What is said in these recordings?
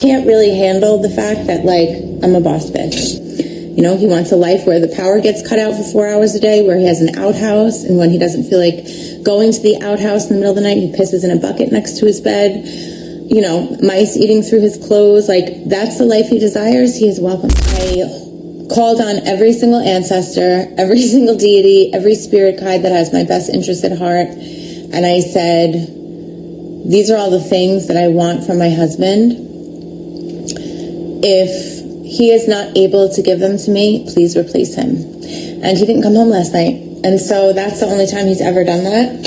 Can't really handle the fact that, like, I'm a boss bitch. You know, he wants a life where the power gets cut out for 4 hours a day, where he has an outhouse, and when he doesn't feel like going to the outhouse in the middle of the night, he pisses in a bucket next to his bed. You know, mice eating through his clothes. Like, that's the life he desires. He is welcome. I called on every single ancestor, every single deity, every spirit guide that has my best interest at heart, and I said, these are all the things that I want from my husband. If he is not able to give them to me, please replace him. And he didn't come home last night. And so that's the only time he's ever done that.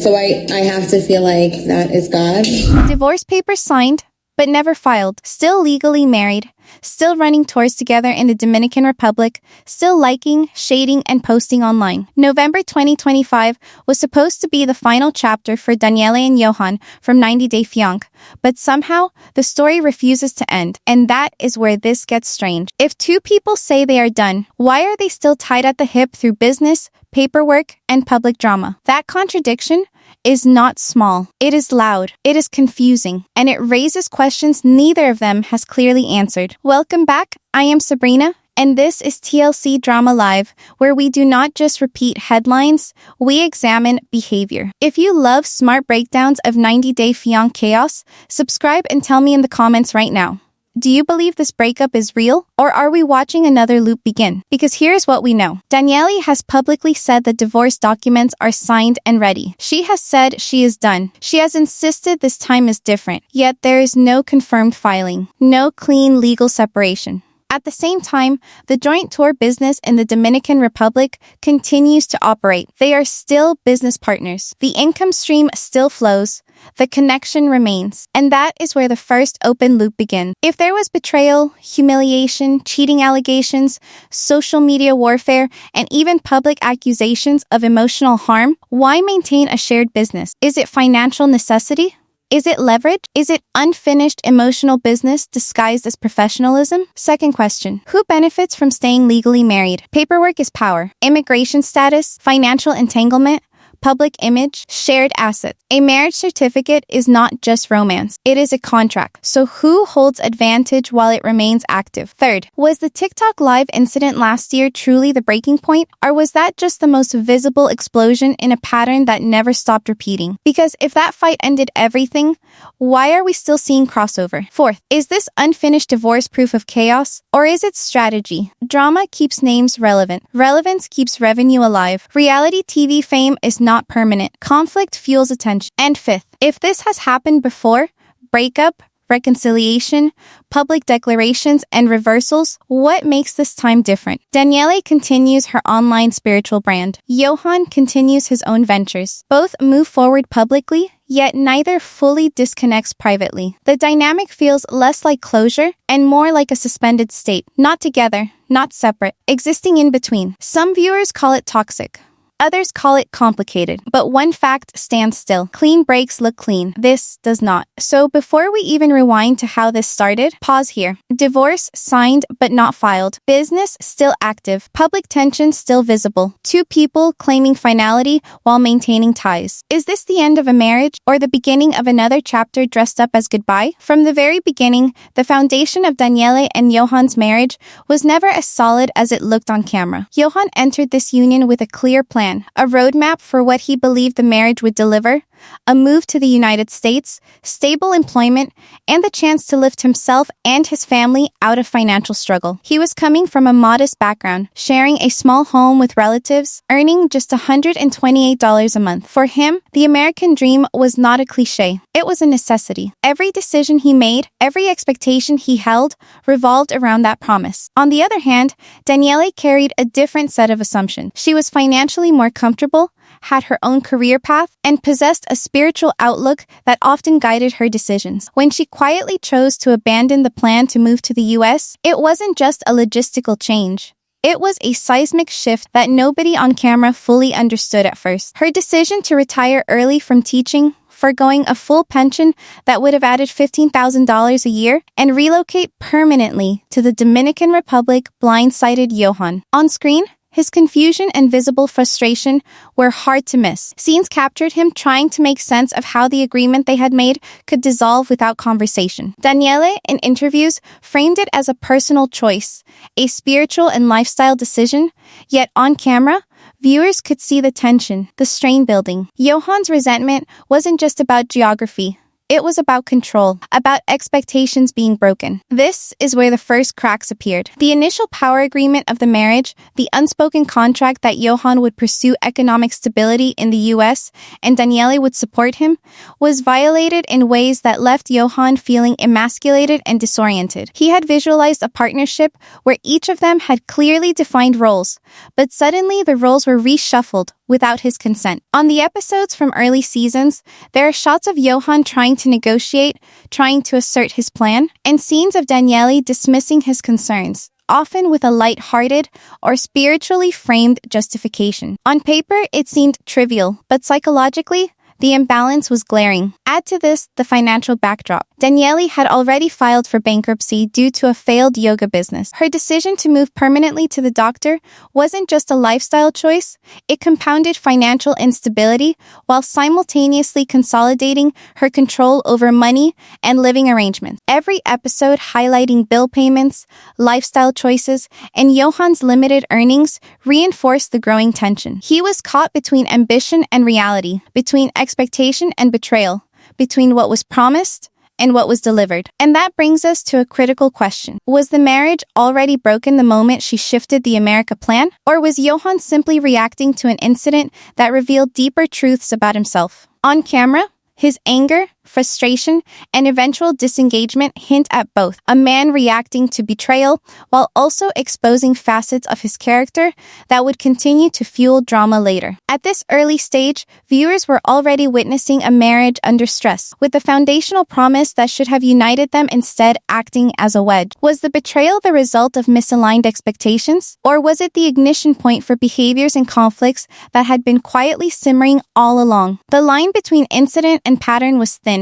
So I have to feel like that is God. Divorce papers signed, but never filed. Still legally married. Still running tours together in the Dominican Republic. Still liking, shading, and posting online. November 2025 was supposed to be the final chapter for Danielle and Johan from 90 Day Fiance, but somehow the story refuses to end. And that is where this gets strange. If two people say they are done, why are they still tied at the hip through business, paperwork, and public drama? That contradiction is not small. It is loud. It is confusing. And it raises questions neither of them has clearly answered. Welcome back. I am Sabrina, and this is TLC Drama Live, where we do not just repeat headlines, we examine behavior. If you love smart breakdowns of 90 Day Fiance chaos, subscribe and tell me in the comments right now. Do you believe this breakup is real, or are we watching another loop begin? Because here's what we know. Danielle has publicly said the divorce documents are signed and ready. She has said she is done. She has insisted this time is different. Yet there is no confirmed filing, no clean legal separation. At the same time, the joint tour business in the Dominican Republic continues to operate. They are still business partners. The income stream still flows. The connection remains. And that is where the first open loop begins. If there was betrayal, humiliation, cheating allegations, social media warfare, and even public accusations of emotional harm, why maintain a shared business? Is it financial necessity? Is it leverage? Is it unfinished emotional business disguised as professionalism? Second question, who benefits from staying legally married? Paperwork is power. Immigration status, financial entanglement, public image, shared assets. A marriage certificate is not just romance. It is a contract. So who holds advantage while it remains active? Third, was the TikTok live incident last year truly the breaking point? Or was that just the most visible explosion in a pattern that never stopped repeating? Because if that fight ended everything, why are we still seeing crossover? Fourth, is this unfinished divorce proof of chaos? Or is it strategy? Drama keeps names relevant. Relevance keeps revenue alive. Reality TV fame is not permanent. Conflict fuels attention. And fifth, if this has happened before, breakup, reconciliation, public declarations, and reversals, what makes this time different? Danielle continues her online spiritual brand. Johan continues his own ventures. Both move forward publicly, yet neither fully disconnects privately. The dynamic feels less like closure and more like a suspended state. Not together, not separate, existing in between. Some viewers call it toxic. Others call it complicated, but one fact stands still. Clean breaks look clean. This does not. So before we even rewind to how this started, pause here. Divorce signed but not filed. Business still active. Public tension still visible. Two people claiming finality while maintaining ties. Is this the end of a marriage or the beginning of another chapter dressed up as goodbye? From the very beginning, the foundation of Danielle and Johan's marriage was never as solid as it looked on camera. Johan entered this union with a clear plan. A roadmap for what he believed the marriage would deliver, a move to the United States, stable employment, and the chance to lift himself and his family out of financial struggle. He was coming from a modest background, sharing a small home with relatives, earning just $128 a month. For him, the American dream was not a cliche. It was a necessity. Every decision he made, every expectation he held, revolved around that promise. On the other hand, Danielle carried a different set of assumptions. She was financially more comfortable, had her own career path, and possessed a spiritual outlook that often guided her decisions. When she quietly chose to abandon the plan to move to the US, it wasn't just a logistical change. It was a seismic shift that nobody on camera fully understood at first. Her decision to retire early from teaching, forgoing a full pension that would have added $15,000 a year, and relocate permanently to the Dominican Republic blindsided Johan. On screen, His confusion and visible frustration were hard to miss. Scenes captured him trying to make sense of how the agreement they had made could dissolve without conversation. Danielle, in interviews, framed it as a personal choice, a spiritual and lifestyle decision, yet on camera, viewers could see the tension, the strain building. Johan's resentment wasn't just about geography. It was about control, about expectations being broken. This is where the first cracks appeared. The initial power agreement of the marriage, the unspoken contract that Johan would pursue economic stability in the US and Danielle would support him, was violated in ways that left Johan feeling emasculated and disoriented. He had visualized a partnership where each of them had clearly defined roles, but suddenly the roles were reshuffled without his consent. On the episodes from early seasons, there are shots of Johan trying to negotiate, trying to assert his plan, and scenes of Danielle dismissing his concerns, often with a light-hearted or spiritually framed justification. On paper, it seemed trivial, but psychologically, the imbalance was glaring. Add to this the financial backdrop. Danielle had already filed for bankruptcy due to a failed yoga business. Her decision to move permanently to the doctor wasn't just a lifestyle choice, it compounded financial instability while simultaneously consolidating her control over money and living arrangements. Every episode highlighting bill payments, lifestyle choices, and Johan's limited earnings reinforced the growing tension. He was caught between ambition and reality, between expectation and betrayal, between what was promised and what was delivered. And that brings us to a critical question. Was the marriage already broken the moment she shifted the America plan? Or was Johan simply reacting to an incident that revealed deeper truths about himself? On camera, his anger, frustration, and eventual disengagement hint at both. A man reacting to betrayal while also exposing facets of his character that would continue to fuel drama later. At this early stage, viewers were already witnessing a marriage under stress, with the foundational promise that should have united them instead acting as a wedge. Was the betrayal the result of misaligned expectations? Or was it the ignition point for behaviors and conflicts that had been quietly simmering all along? The line between incident and pattern was thin,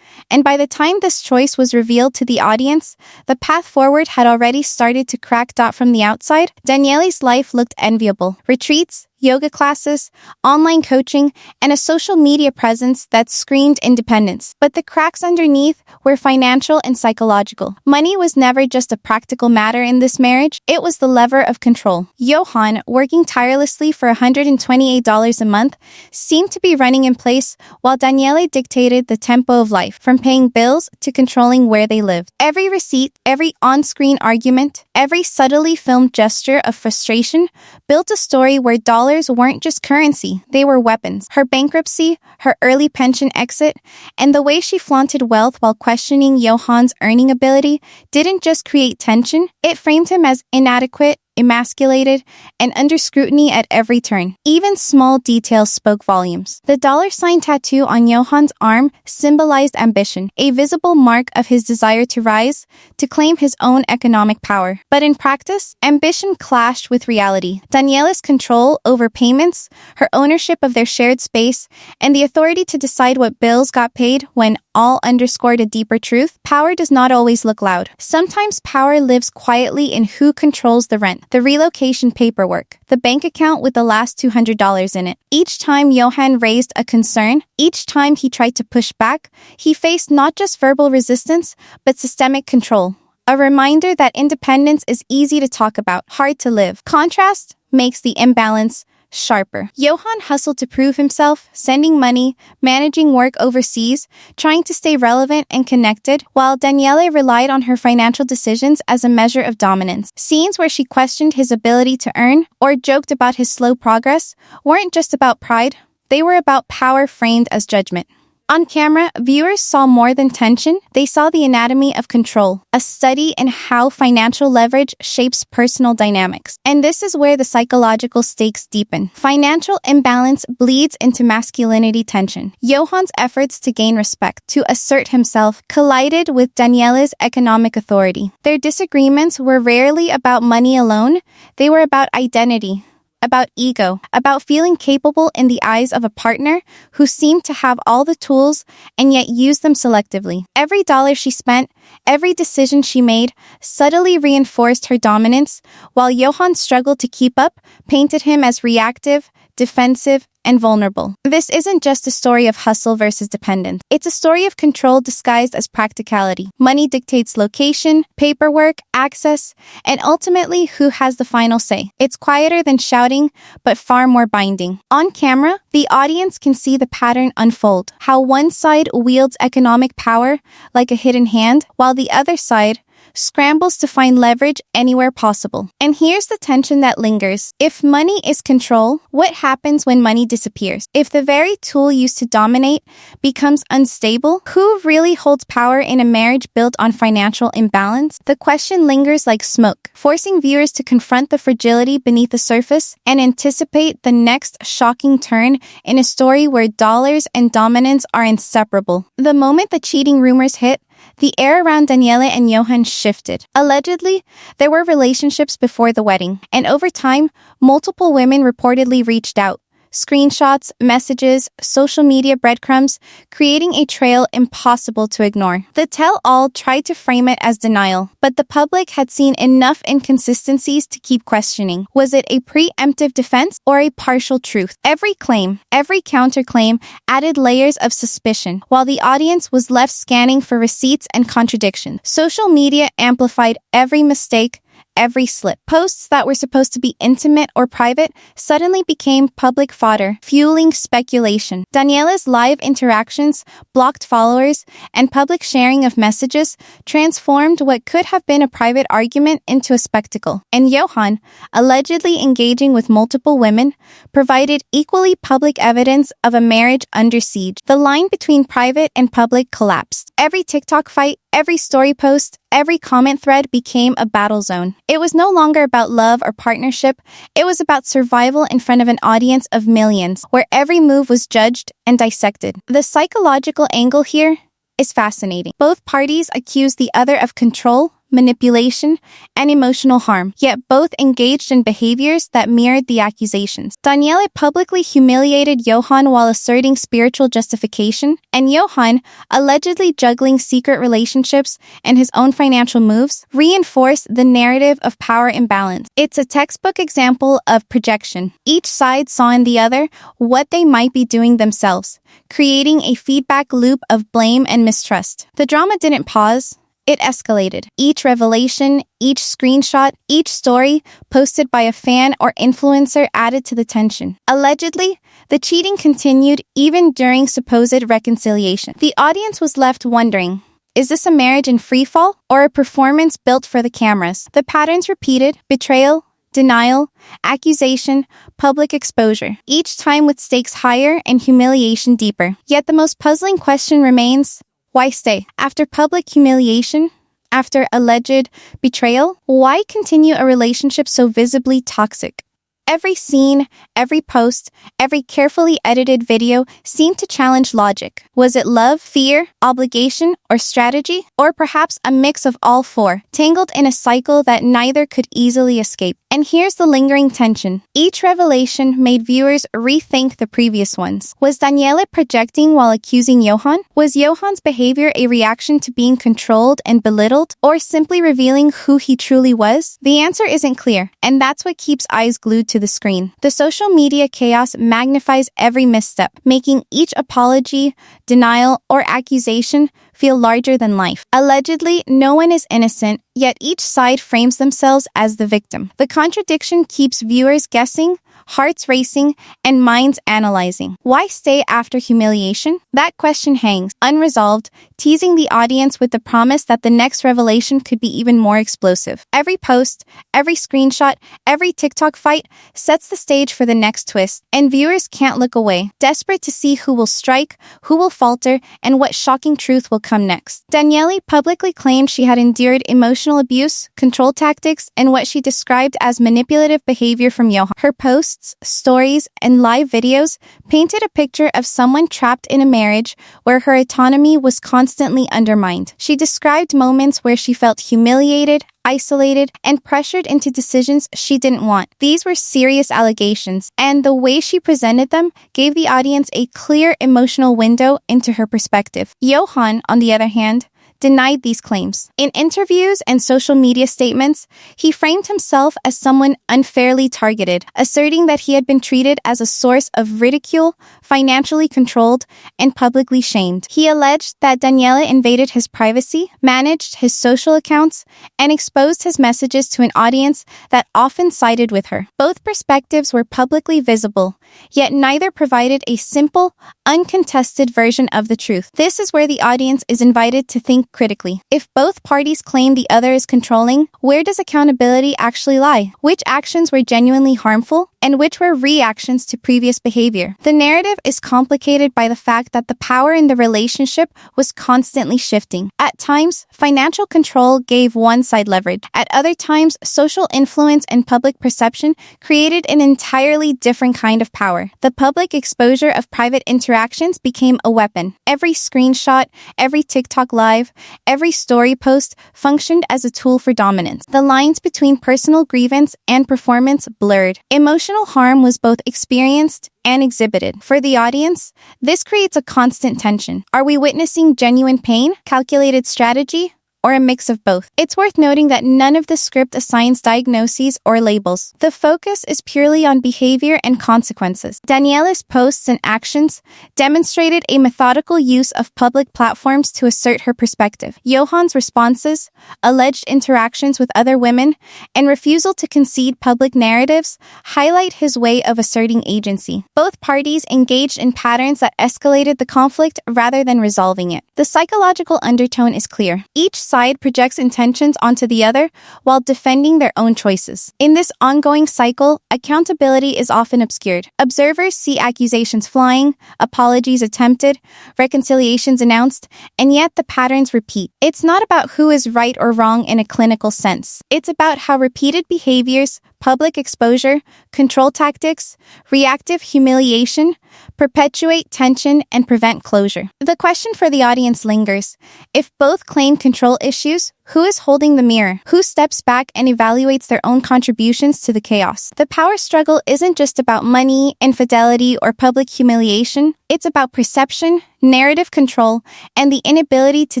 and by the time this choice was revealed to the audience, the path forward had already started to crack. From the outside, Danielle's life looked enviable. Retreats, yoga classes, online coaching, and a social media presence that screamed independence. But the cracks underneath were financial and psychological. Money was never just a practical matter in this marriage, it was the lever of control. Johan, working tirelessly for $128 a month, seemed to be running in place while Danielle dictated the tempo of life, from paying bills to controlling where they lived. Every receipt, every on-screen argument, every subtly filmed gesture of frustration built a story where dollars weren't just currency, they were weapons. Her bankruptcy, her early pension exit, and the way she flaunted wealth while questioning Johan's earning ability didn't just create tension, it framed him as inadequate, emasculated, and under scrutiny at every turn. Even small details spoke volumes. The $sign tattoo on Johan's arm symbolized ambition, a visible mark of his desire to rise, to claim his own economic power. But in practice, ambition clashed with reality. Danielle's control over payments, her ownership of their shared space, and the authority to decide what bills got paid when all underscored a deeper truth. Power does not always look loud. Sometimes power lives quietly in who controls the rent, the relocation paperwork, the bank account with the last $200 in it. Each time Johan raised a concern, each time he tried to push back, he faced not just verbal resistance, but systemic control. A reminder that independence is easy to talk about, hard to live. Contrast makes the imbalance sharper. Johan hustled to prove himself, sending money, managing work overseas, trying to stay relevant and connected, while Danielle relied on her financial decisions as a measure of dominance. Scenes where she questioned his ability to earn or joked about his slow progress weren't just about pride, they were about power framed as judgment. On camera, viewers saw more than tension. They saw the anatomy of control, a study in how financial leverage shapes personal dynamics. And this is where the psychological stakes deepen. Financial imbalance bleeds into masculinity tension. Johan's efforts to gain respect, to assert himself, collided with Danielle's economic authority. Their disagreements were rarely about money alone. They were about identity, about ego, about feeling capable in the eyes of a partner who seemed to have all the tools and yet used them selectively. Every dollar she spent, every decision she made, subtly reinforced her dominance, while Johan struggled to keep up, painted him as reactive, defensive, and vulnerable. This isn't just a story of hustle versus dependence. It's a story of control disguised as practicality. Money dictates location, paperwork, access, and ultimately who has the final say. It's quieter than shouting, but far more binding. On camera, the audience can see the pattern unfold. How one side wields economic power like a hidden hand, while the other side scrambles to find leverage anywhere possible. And here's the tension that lingers. If money is control, what happens when money disappears? If the very tool used to dominate becomes unstable, who really holds power in a marriage built on financial imbalance? The question lingers like smoke, forcing viewers to confront the fragility beneath the surface and anticipate the next shocking turn in a story where dollars and dominance are inseparable. The moment the cheating rumors hit, the air around Danielle and Johan shifted. Allegedly, there were relationships before the wedding, and over time, multiple women reportedly reached out. Screenshots, messages, social media breadcrumbs, creating a trail impossible to ignore. The tell-all tried to frame it as denial, but the public had seen enough inconsistencies to keep questioning. Was it a preemptive defense or a partial truth? Every claim, every counterclaim added layers of suspicion, while the audience was left scanning for receipts and contradictions. Social media amplified every mistake, every slip. Posts that were supposed to be intimate or private suddenly became public fodder, fueling speculation. Daniela's live interactions, blocked followers, and public sharing of messages transformed what could have been a private argument into a spectacle. And Johan, allegedly engaging with multiple women, provided equally public evidence of a marriage under siege. The line between private and public collapsed. Every TikTok fight, every story post, every comment thread became a battle zone. It was no longer about love or partnership. It was about survival in front of an audience of millions, where every move was judged and dissected. The psychological angle here is fascinating. Both parties accused the other of control, manipulation, and emotional harm, yet both engaged in behaviors that mirrored the accusations. Danielle publicly humiliated Johan while asserting spiritual justification, and Johan, allegedly juggling secret relationships and his own financial moves, reinforced the narrative of power imbalance. It's a textbook example of projection. Each side saw in the other what they might be doing themselves, creating a feedback loop of blame and mistrust. The drama didn't pause. It escalated. Each revelation, each screenshot, each story posted by a fan or influencer added to the tension. Allegedly, the cheating continued even during supposed reconciliation. The audience was left wondering, is this a marriage in freefall or a performance built for the cameras? The patterns repeated: betrayal, denial, accusation, public exposure, each time with stakes higher and humiliation deeper. Yet the most puzzling question remains, why stay? After public humiliation, after alleged betrayal, why continue a relationship so visibly toxic? Every scene, every post, every carefully edited video seemed to challenge logic. Was it love, fear, obligation, or strategy? Or perhaps a mix of all four, tangled in a cycle that neither could easily escape. And here's the lingering tension. Each revelation made viewers rethink the previous ones. Was Danielle projecting while accusing Johan? Was Johan's behavior a reaction to being controlled and belittled, or simply revealing who he truly was? The answer isn't clear, and that's what keeps eyes glued to the screen. The social media chaos magnifies every misstep, making each apology, denial, or accusation feel larger than life. Allegedly, no one is innocent, yet each side frames themselves as the victim. The contradiction keeps viewers guessing, hearts racing, and minds analyzing. Why stay after humiliation? That question hangs, unresolved, teasing the audience with the promise that the next revelation could be even more explosive. Every post, every screenshot, every TikTok fight sets the stage for the next twist, and viewers can't look away, desperate to see who will strike, who will falter, and what shocking truth will come next. Danielle publicly claimed she had endured emotional abuse, control tactics, and what she described as manipulative behavior from Johan. Her posts posts, stories, and live videos painted a picture of someone trapped in a marriage where her autonomy was constantly undermined. She described moments where she felt humiliated, isolated, and pressured into decisions she didn't want. These were serious allegations, and the way she presented them gave the audience a clear emotional window into her perspective. Johan, on the other hand, denied these claims. In interviews and social media statements, he framed himself as someone unfairly targeted, asserting that he had been treated as a source of ridicule, financially controlled, and publicly shamed. He alleged that Danielle invaded his privacy, managed his social accounts, and exposed his messages to an audience that often sided with her. Both perspectives were publicly visible, yet neither provided a simple, uncontested version of the truth. This is where the audience is invited to think critically. If both parties claim the other is controlling, where does accountability actually lie? Which actions were genuinely harmful, and which were reactions to previous behavior? The narrative is complicated by the fact that the power in the relationship was constantly shifting. At times, financial control gave one side leverage. At other times, social influence and public perception created an entirely different kind of power. The public exposure of private interactions became a weapon. Every screenshot, every TikTok live, every story post functioned as a tool for dominance. The lines between personal grievance and performance blurred. Emotional harm was both experienced and exhibited. For the audience, this creates a constant tension. Are we witnessing genuine pain, calculated strategy, or a mix of both? It's worth noting that none of the script assigns diagnoses or labels. The focus is purely on behavior and consequences. Danielle's posts and actions demonstrated a methodical use of public platforms to assert her perspective. Johan's responses, alleged interactions with other women, and refusal to concede public narratives highlight his way of asserting agency. Both parties engaged in patterns that escalated the conflict rather than resolving it. The psychological undertone is clear. Each side projects intentions onto the other while defending their own choices. In this ongoing cycle, accountability is often obscured. Observers see accusations flying, apologies attempted, reconciliations announced, and yet the patterns repeat. It's not about who is right or wrong in a clinical sense. It's about how repeated behaviors, public exposure, control tactics, reactive humiliation, perpetuate tension and prevent closure. The question for the audience lingers. If both claim control issues, who is holding the mirror? Who steps back and evaluates their own contributions to the chaos? The power struggle isn't just about money, infidelity, or public humiliation. It's about perception, narrative control, and the inability to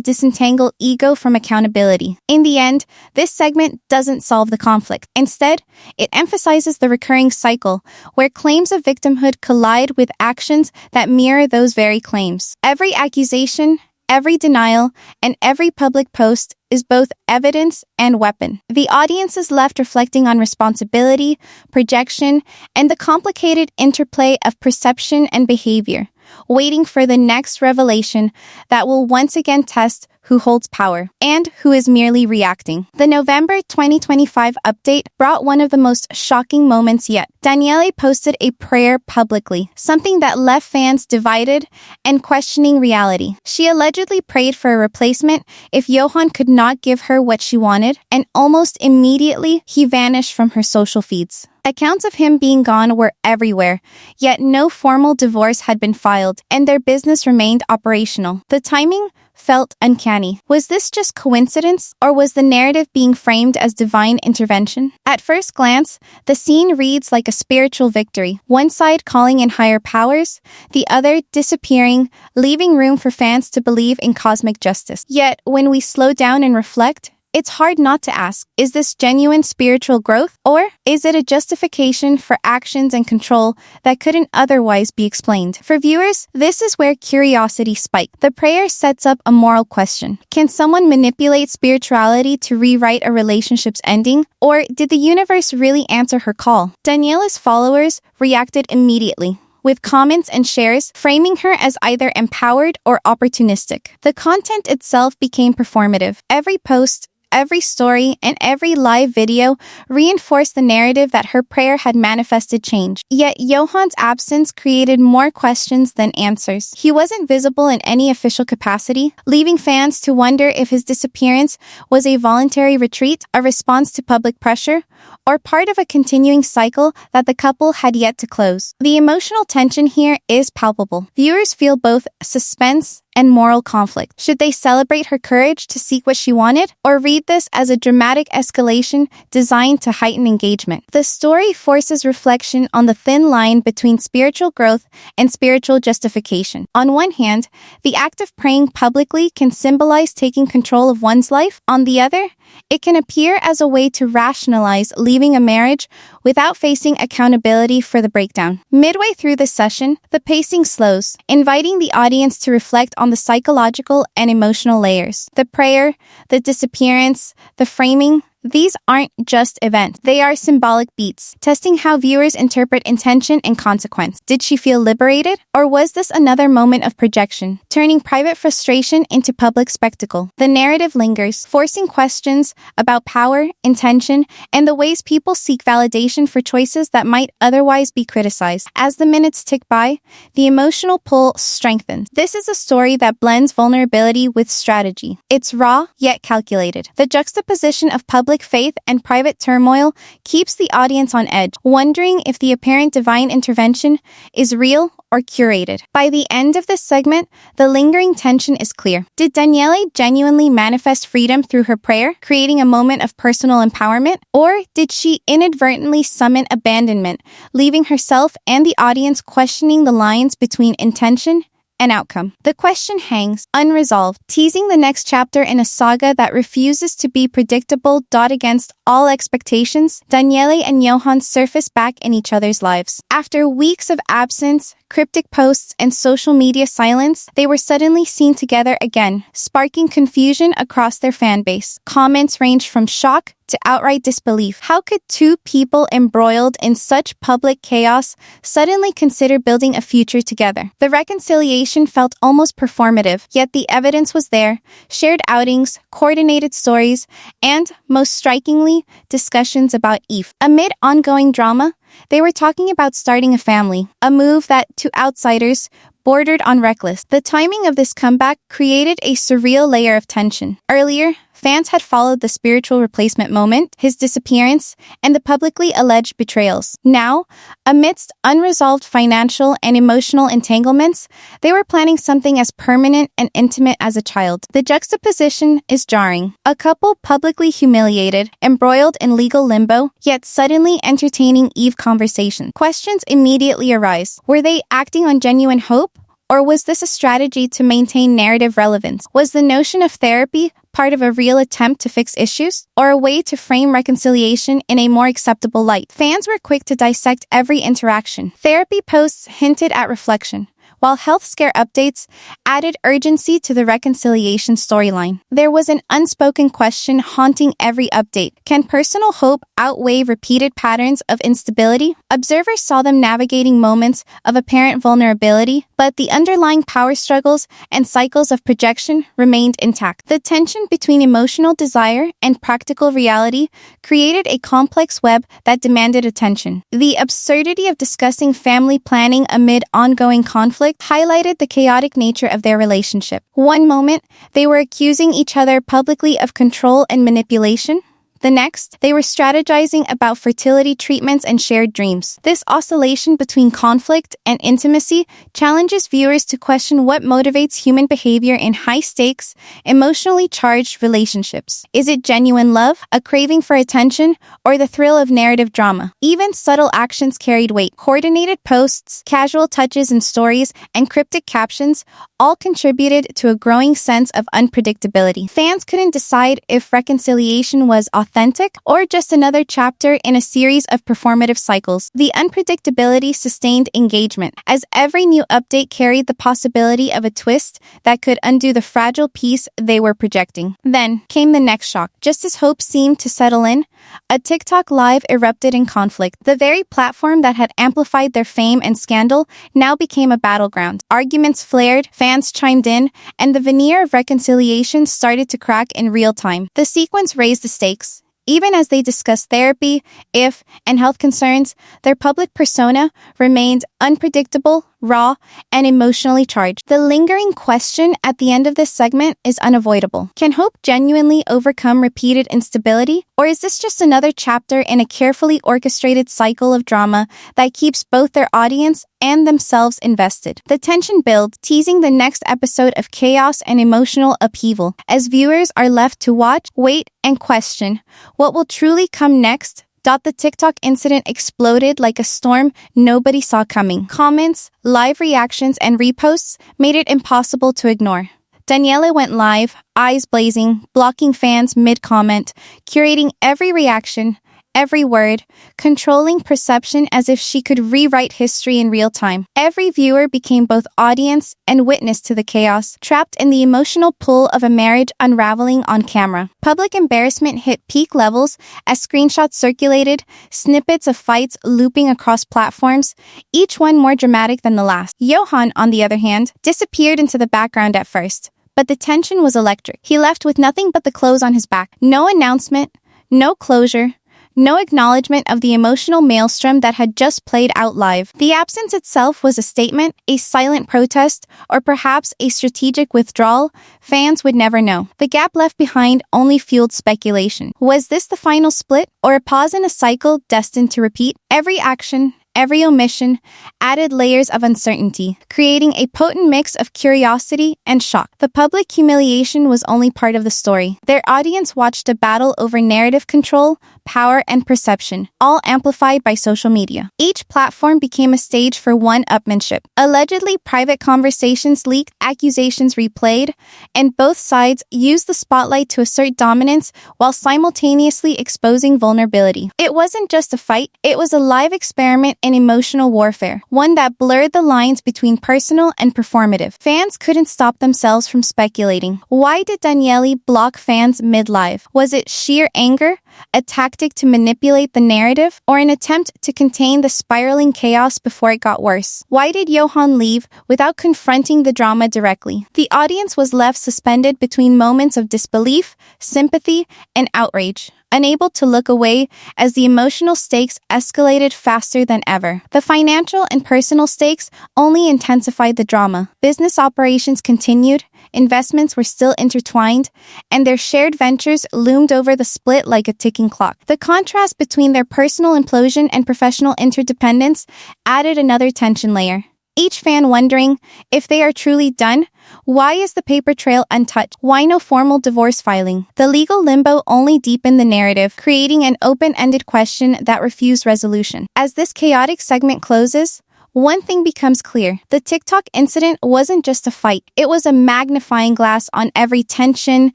disentangle ego from accountability. In the end, this segment doesn't solve the conflict. Instead, it emphasizes the recurring cycle where claims of victimhood collide with actions that mirror those very claims. Every accusation, every denial, and every public post is both evidence and weapon. The audience is left reflecting on responsibility, projection, and the complicated interplay of perception and behavior, waiting for the next revelation that will once again test who holds power and who is merely reacting. The November 2025 update brought one of the most shocking moments yet. Danielle posted a prayer publicly, something that left fans divided and questioning reality. She allegedly prayed for a replacement if Johan could not give her what she wanted, and almost immediately he vanished from her social feeds. Accounts of him being gone were everywhere, yet no formal divorce had been filed, and their business remained operational. The timing felt uncanny. Was this just coincidence, or was the narrative being framed as divine intervention? At first glance, the scene reads like a spiritual victory, one side calling in higher powers, the other disappearing, leaving room for fans to believe in cosmic justice. Yet, when we slow down and reflect, it's hard not to ask, is this genuine spiritual growth, or is it a justification for actions and control that couldn't otherwise be explained? For viewers, this is where curiosity spiked. The prayer sets up a moral question. Can someone manipulate spirituality to rewrite a relationship's ending, or did the universe really answer her call? Danielle's followers reacted immediately, with comments and shares framing her as either empowered or opportunistic. The content itself became performative. Every post, Every story and every live video reinforced the narrative that her prayer had manifested change. Yet Johan's absence created more questions than answers. He wasn't visible in any official capacity, leaving fans to wonder if his disappearance was a voluntary retreat, a response to public pressure, or part of a continuing cycle that the couple had yet to close. The emotional tension here is palpable. Viewers feel both suspense and moral conflict. Should they celebrate her courage to seek what she wanted, or read this as a dramatic escalation designed to heighten engagement? The story forces reflection on the thin line between spiritual growth and spiritual justification. On one hand, the act of praying publicly can symbolize taking control of one's life. On the other, it can appear as a way to rationalize leaving a marriage without facing accountability for the breakdown. Midway through the session, the pacing slows, inviting the audience to reflect on the psychological and emotional layers. The prayer, the disappearance, the framing, these aren't just events. They are symbolic beats, testing how viewers interpret intention and consequence. Did she feel liberated? Or was this another moment of projection, turning private frustration into public spectacle? The narrative lingers, forcing questions about power, intention, and the ways people seek validation for choices that might otherwise be criticized. As the minutes tick by, the emotional pull strengthens. This is a story that blends vulnerability with strategy. It's raw, yet calculated. The juxtaposition of public faith and private turmoil keeps the audience on edge, wondering if the apparent divine intervention is real or curated. By the end of this segment, the lingering tension is clear. Did Danielle genuinely manifest freedom through her prayer, creating a moment of personal empowerment? Or did she inadvertently summon abandonment, leaving herself and the audience questioning the lines between intention and outcome? The question hangs unresolved, teasing the next chapter in a saga that refuses to be predictable. Against all expectations, Danielle and Johan surface back in each other's lives. After weeks of absence, cryptic posts, and social media silence, they were suddenly seen together again, sparking confusion across their fan base. Comments ranged from shock to outright disbelief. How could two people embroiled in such public chaos suddenly consider building a future together? The reconciliation felt almost performative, yet the evidence was there: shared outings, coordinated stories, and, most strikingly, discussions about Eve. Amid ongoing drama, they were talking about starting a family, a move that, to outsiders, bordered on reckless. The timing of this comeback created a surreal layer of tension. Earlier, fans had followed the spiritual replacement moment, his disappearance, and the publicly alleged betrayals. Now, amidst unresolved financial and emotional entanglements, they were planning something as permanent and intimate as a child. The juxtaposition is jarring. A couple publicly humiliated, embroiled in legal limbo, yet suddenly entertaining Eve conversation. Questions immediately arise. Were they acting on genuine hope? Or was this a strategy to maintain narrative relevance? Was the notion of therapy part of a real attempt to fix issues, or a way to frame reconciliation in a more acceptable light? Fans were quick to dissect every interaction. Therapy posts hinted at reflection, while health scare updates added urgency to the reconciliation storyline. There was an unspoken question haunting every update. Can personal hope outweigh repeated patterns of instability? Observers saw them navigating moments of apparent vulnerability, but the underlying power struggles and cycles of projection remained intact. The tension between emotional desire and practical reality created a complex web that demanded attention. The absurdity of discussing family planning amid ongoing conflict highlighted the chaotic nature of their relationship. One moment, they were accusing each other publicly of control and manipulation. The next, they were strategizing about fertility treatments and shared dreams. This oscillation between conflict and intimacy challenges viewers to question what motivates human behavior in high-stakes, emotionally charged relationships. Is it genuine love, a craving for attention, or the thrill of narrative drama? Even subtle actions carried weight. Coordinated posts, casual touches in stories, and cryptic captions all contributed to a growing sense of unpredictability. Fans couldn't decide if reconciliation was authentic authentic or just another chapter in a series of performative cycles. The unpredictability sustained engagement, as every new update carried the possibility of a twist that could undo the fragile peace they were projecting. Then came the next shock. Just as hope seemed to settle in, a TikTok live erupted in conflict. The very platform that had amplified their fame and scandal now became a battleground. Arguments flared, fans chimed in, and the veneer of reconciliation started to crack in real time. The sequence raised the stakes. Even as they discussed therapy, and health concerns, their public persona remained unpredictable, raw, and emotionally charged. The lingering question at the end of this segment is unavoidable. Can hope genuinely overcome repeated instability? Or is this just another chapter in a carefully orchestrated cycle of drama that keeps both their audience and themselves invested? The tension builds, teasing the next episode of chaos and emotional upheaval, as viewers are left to watch, wait, and question what will truly come next. The TikTok incident exploded like a storm nobody saw coming. Comments, live reactions, and reposts made it impossible to ignore. Danielle went live, eyes blazing, blocking fans mid-comment, curating every reaction, every word, controlling perception as if she could rewrite history in real time. Every viewer became both audience and witness to the chaos, trapped in the emotional pull of a marriage unraveling on camera. Public embarrassment hit peak levels as screenshots circulated, snippets of fights looping across platforms, each one more dramatic than the last. Johan, on the other hand, disappeared into the background at first, but the tension was electric. He left with nothing but the clothes on his back. No announcement, no closure, no acknowledgement of the emotional maelstrom that had just played out live. The absence itself was a statement, a silent protest, or perhaps a strategic withdrawal. Fans would never know. The gap left behind only fueled speculation. Was this the final split, or a pause in a cycle destined to repeat? Every action, every omission added layers of uncertainty, creating a potent mix of curiosity and shock. The public humiliation was only part of the story. Their audience watched a battle over narrative control, power, and perception, all amplified by social media. Each platform became a stage for one-upmanship. Allegedly private conversations leaked, accusations replayed, and both sides used the spotlight to assert dominance while simultaneously exposing vulnerability. It wasn't just a fight, it was a live experiment in emotional warfare, one that blurred the lines between personal and performative. Fans couldn't stop themselves from speculating. Why did Danielle block fans mid-live? Was it sheer anger, a tactic to manipulate the narrative, or an attempt to contain the spiraling chaos before it got worse? Why did Johan leave without confronting the drama directly? The audience was left suspended between moments of disbelief, sympathy, and outrage, unable to look away as the emotional stakes escalated faster than ever. The financial and personal stakes only intensified the drama. Business operations continued, investments were still intertwined, and their shared ventures loomed over the split like a ticking clock. The contrast between their personal implosion and professional interdependence added another tension layer. Each fan wondering if they are truly done. Why is the paper trail untouched? Why no formal divorce filing? The legal limbo only deepened the narrative, creating an open-ended question that refused resolution. As this chaotic segment closes, one thing becomes clear. The TikTok incident wasn't just a fight. It was a magnifying glass on every tension,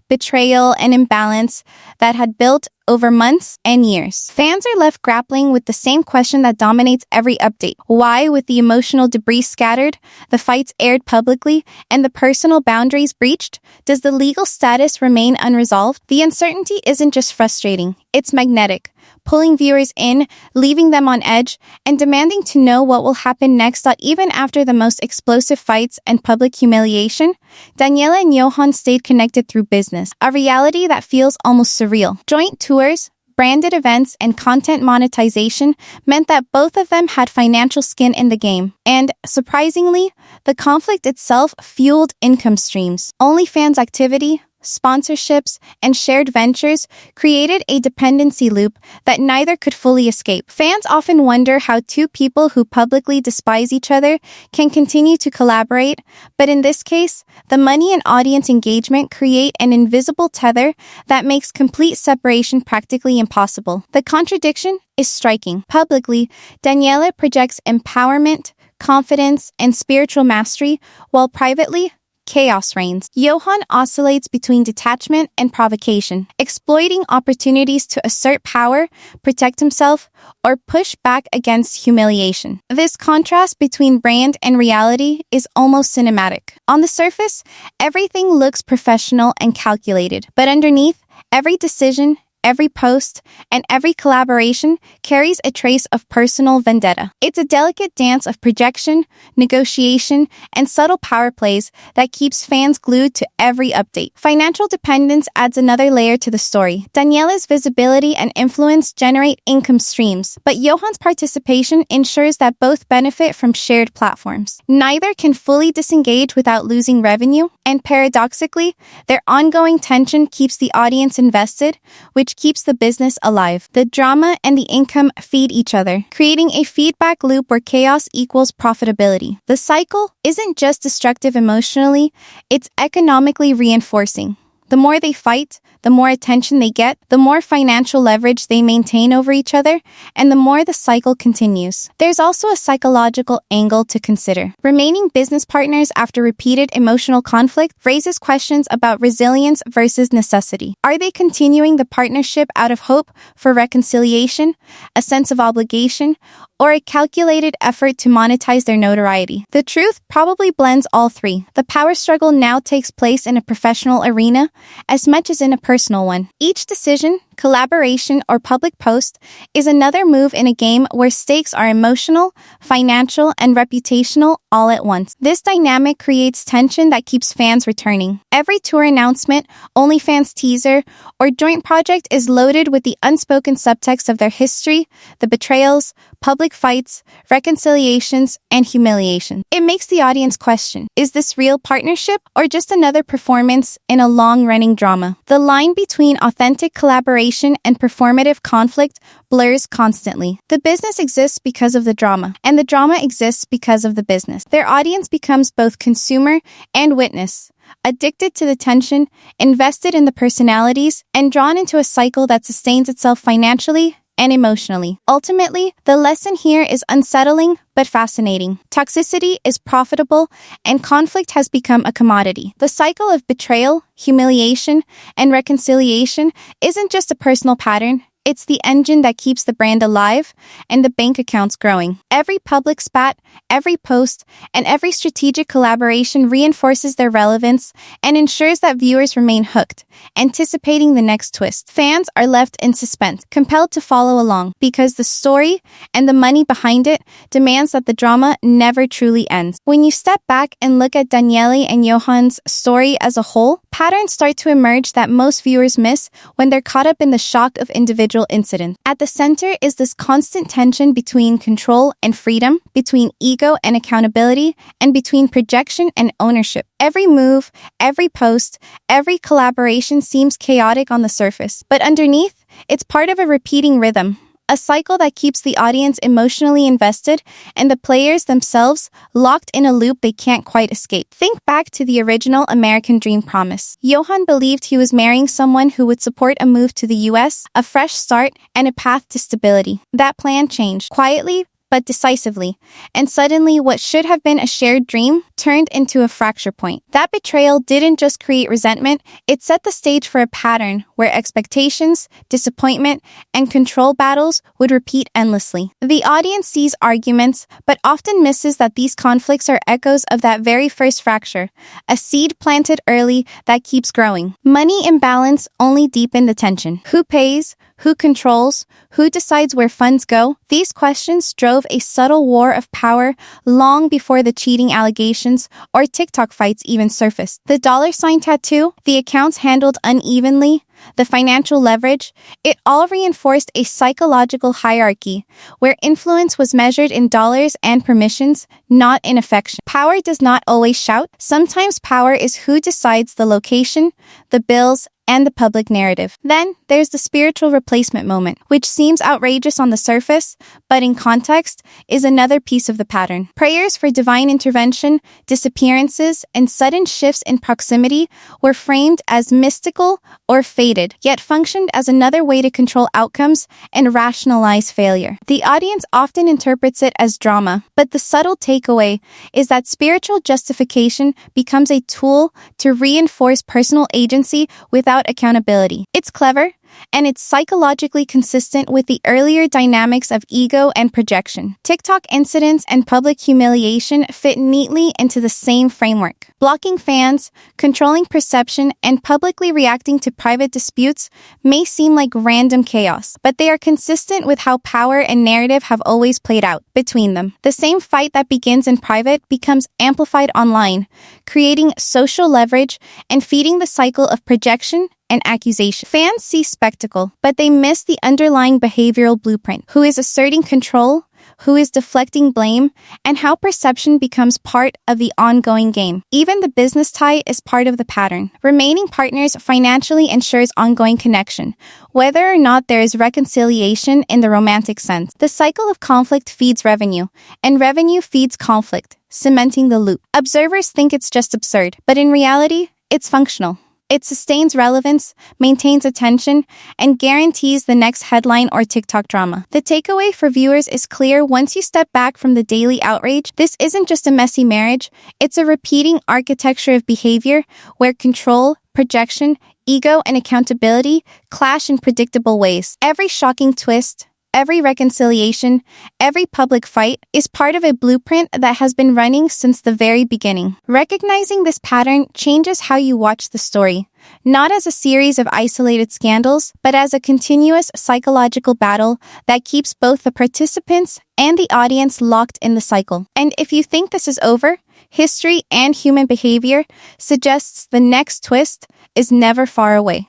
betrayal, and imbalance that had built over months and years. Fans are left grappling with the same question that dominates every update. Why, with the emotional debris scattered, the fights aired publicly, and the personal boundaries breached, does the legal status remain unresolved? The uncertainty isn't just frustrating, it's magnetic, pulling viewers in, leaving them on edge, and demanding to know what will happen next. Even after the most explosive fights and public humiliation, Danielle and Johan stayed connected through business, a reality that feels almost surreal. Joint tours, branded events, and content monetization meant that both of them had financial skin in the game. And, surprisingly, the conflict itself fueled income streams. OnlyFans activity, sponsorships, and shared ventures created a dependency loop that neither could fully escape. Fans often wonder how two people who publicly despise each other can continue to collaborate, but in this case, the money and audience engagement create an invisible tether that makes complete separation practically impossible. The contradiction is striking. Publicly, Danielle projects empowerment, confidence, and spiritual mastery, while privately, chaos reigns. Johan oscillates between detachment and provocation, exploiting opportunities to assert power, protect himself, or push back against humiliation. This contrast between brand and reality is almost cinematic. On the surface, everything looks professional and calculated, but underneath, every decision, every post, and every collaboration carries a trace of personal vendetta. It's a delicate dance of projection, negotiation, and subtle power plays that keeps fans glued to every update. Financial dependence adds another layer to the story. Danielle's visibility and influence generate income streams, but Johan's participation ensures that both benefit from shared platforms. Neither can fully disengage without losing revenue, and paradoxically, their ongoing tension keeps the audience invested, which keeps the business alive. The drama and the income feed each other, creating a feedback loop where chaos equals profitability. The cycle isn't just destructive emotionally, it's economically reinforcing. The more they fight, the more attention they get, the more financial leverage they maintain over each other, and the more the cycle continues. There's also a psychological angle to consider. Remaining business partners after repeated emotional conflict raises questions about resilience versus necessity. Are they continuing the partnership out of hope for reconciliation, a sense of obligation, or a calculated effort to monetize their notoriety? The truth probably blends all three. The power struggle now takes place in a professional arena as much as in a personal one. Each decision, collaboration, or public post is another move in a game where stakes are emotional, financial, and reputational all at once. This dynamic creates tension that keeps fans returning. Every tour announcement, OnlyFans teaser, or joint project is loaded with the unspoken subtext of their history, the betrayals, public fights, reconciliations, and humiliation. It makes the audience question, is this real partnership or just another performance in a long-running drama? The line between authentic collaboration and performative conflict blurs constantly. The business exists because of the drama, and the drama exists because of the business. Their audience becomes both consumer and witness, addicted to the tension, invested in the personalities, and drawn into a cycle that sustains itself financially and emotionally. Ultimately, the lesson here is unsettling but fascinating. Toxicity is profitable, and conflict has become a commodity. The cycle of betrayal, humiliation, and reconciliation isn't just a personal pattern. It's the engine that keeps the brand alive and the bank accounts growing. Every public spat, every post, and every strategic collaboration reinforces their relevance and ensures that viewers remain hooked, anticipating the next twist. Fans are left in suspense, compelled to follow along, because the story and the money behind it demands that the drama never truly ends. When you step back and look at Danielle and Johan's story as a whole, patterns start to emerge that most viewers miss when they're caught up in the shock of individual incidents. At the center is this constant tension between control and freedom, between ego and accountability, and between projection and ownership. Every move, every post, every collaboration seems chaotic on the surface, but underneath, it's part of a repeating rhythm. A cycle that keeps the audience emotionally invested and the players themselves locked in a loop they can't quite escape. Think back to the original American Dream promise. Johan believed he was marrying someone who would support a move to the US, a fresh start, and a path to stability. That plan changed, quietly but decisively, and suddenly what should have been a shared dream turned into a fracture point. That betrayal didn't just create resentment, it set the stage for a pattern where expectations, disappointment, and control battles would repeat endlessly. The audience sees arguments, but often misses that these conflicts are echoes of that very first fracture, a seed planted early that keeps growing. Money imbalance only deepened the tension. Who pays? Who controls? Who decides where funds go? These questions drove a subtle war of power long before the cheating allegations or TikTok fights even surfaced. The dollar sign tattoo, the accounts handled unevenly, the financial leverage, it all reinforced a psychological hierarchy where influence was measured in dollars and permissions, not in affection. Power does not always shout. Sometimes power is who decides the location, the bills, and the public narrative. Then, there's the spiritual replacement moment, which seems outrageous on the surface, but in context, is another piece of the pattern. Prayers for divine intervention, disappearances, and sudden shifts in proximity were framed as mystical or fated, yet functioned as another way to control outcomes and rationalize failure. The audience often interprets it as drama, but the subtle takeaway is that spiritual justification becomes a tool to reinforce personal agency without accountability. It's clever, and it's psychologically consistent with the earlier dynamics of ego and projection. TikTok incidents and public humiliation fit neatly into the same framework. Blocking fans, controlling perception, and publicly reacting to private disputes may seem like random chaos, but they are consistent with how power and narrative have always played out between them. The same fight that begins in private becomes amplified online, creating social leverage and feeding the cycle of projection and accusation. Fans see spectacle, but they miss the underlying behavioral blueprint. Who is asserting control? Who is deflecting blame? And how perception becomes part of the ongoing game. Even the business tie is part of the pattern. Remaining partners financially ensures ongoing connection, whether or not there is reconciliation in the romantic sense. The cycle of conflict feeds revenue, and revenue feeds conflict, cementing the loop. Observers think it's just absurd, but in reality, it's functional. It sustains relevance, maintains attention, and guarantees the next headline or TikTok drama. The takeaway for viewers is clear once you step back from the daily outrage. This isn't just a messy marriage, it's a repeating architecture of behavior where control, projection, ego, and accountability clash in predictable ways. Every shocking twist, every reconciliation, every public fight is part of a blueprint that has been running since the very beginning. Recognizing this pattern changes how you watch the story, not as a series of isolated scandals, but as a continuous psychological battle that keeps both the participants and the audience locked in the cycle. And if you think this is over, history and human behavior suggests the next twist is never far away.